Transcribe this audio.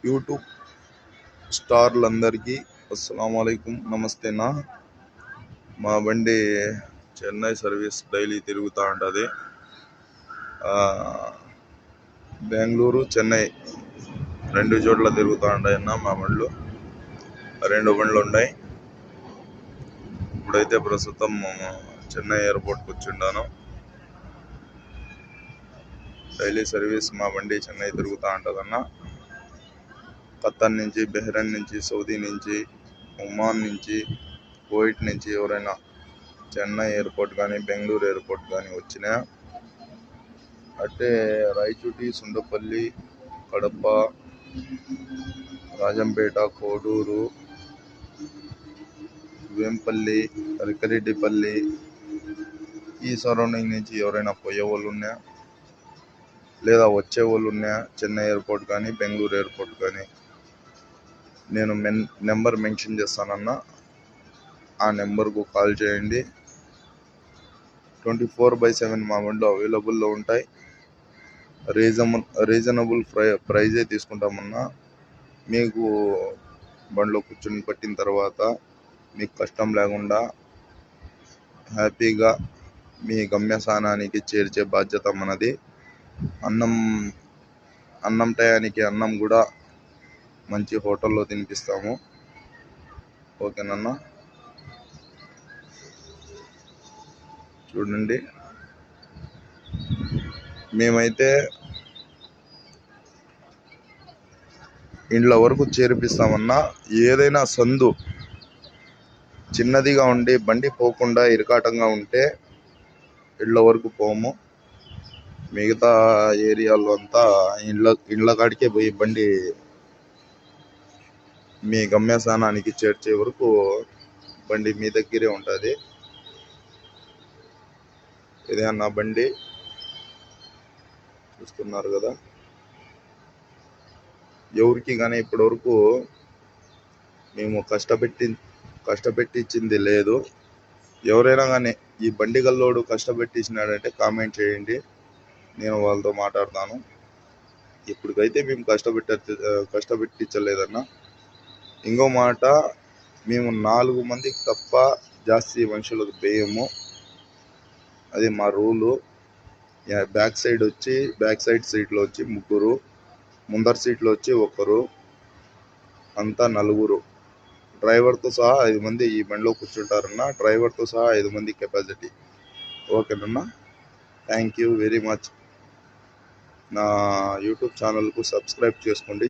YouTube స్టార్లందరికీ అస్సలాముఅలైకుం, నమస్తేనా. మా బండి చెన్నై సర్వీస్ డైలీ తిరుగుతూ ఉంటుంది. బెంగళూరు చెన్నై 2 చోట్ల తిరుగుతూ ఉంటాయన్న మా బండ్లు. 2 బండ్లు ఉన్నాయి. ఇప్పుడైతే ప్రస్తుతం చెన్నై ఎయిర్పోర్ట్కి వచ్చిండాను. డైలీ సర్వీస్ మా బండి చెన్నై తిరుగుతూ ఉంటుందన్న. ఖత్తర్ నుంచి, బెహ్రెన్ నుంచి, సౌదీ నుంచి, ఒమాన్ నుంచి, కువైట్ నుంచి ఎవరైనా చెన్నై ఎయిర్పోర్ట్ కానీ బెంగళూరు ఎయిర్పోర్ట్ కానీ వచ్చినా అంటే రాయచోటి, సుండపల్లి, కడప, రాజంపేట, కోడూరు, వేంపల్లి, రికరెడ్డిపల్లి ఈ సరౌండింగ్ నుంచి ఎవరైనా పోయే వాళ్ళు ఉన్నా లేదా వచ్చే వాళ్ళు ఉన్నా చెన్నై ఎయిర్పోర్ట్ కానీ బెంగళూరు ఎయిర్పోర్ట్ కానీ నేను నెంబర్ మెన్షన్ చేస్తానన్న. ఆ నెంబర్కు కాల్ చేయండి. 24/7 మా బండ్లు అవైలబుల్లో ఉంటాయి. రీజనబుల్ ప్రైజే తీసుకుంటామన్నా. మీకు బండ్లో కూర్చొని పట్టిన తర్వాత మీకు కష్టం లేకుండా హ్యాపీగా మీ గమ్యస్థానానికి చేర్చే బాధ్యత మనది. అన్నం టయానికి అన్నం కూడా మంచి హోటల్లో తినిపిస్తాము. ఓకేనన్నా. చూడండి, మేమైతే ఇండ్ల వరకు చేర్పిస్తామన్నా. ఏదైనా సందు చిన్నదిగా ఉండి బండి పోకుండా ఇరకాటంగా ఉంటే ఇళ్ళ వరకు పోము. మిగతా ఏరియాలో అంతా ఇండ్ల కాడికే పోయి బండి మీ గమ్యస్థానానికి చేర్చే వరకు బండి మీ దగ్గరే ఉంటుంది. ఇదే అన్న బండి చూస్తున్నారు కదా. ఎవరికి కానీ ఇప్పటివరకు మేము కష్టపెట్టించింది లేదు. ఎవరైనా కానీ ఈ బండి గల్లోడు కష్టపెట్టించినాడంటే కామెంట్ చేయండి, నేను వాళ్ళతో మాట్లాడతాను. ఇప్పటికైతే మేము కష్టపెట్టించలేదన్న. ఇంకో మాట, మేము 4 మందికి తప్ప జాస్తి మనుషులకు వేయము. అది మా రూలు. బ్యాక్ సైడ్ సీట్లో వచ్చి 3, ముందర సీట్లో వచ్చి 1, అంతా 4. డ్రైవర్తో సహా 5 మంది ఈ బండిలో కూర్చుంటారన్న. డ్రైవర్తో సహా 5 మంది కెపాసిటీ. ఓకేనన్నా. Thank you very much. నా యూట్యూబ్ ఛానల్కు సబ్స్క్రైబ్ చేసుకోండి.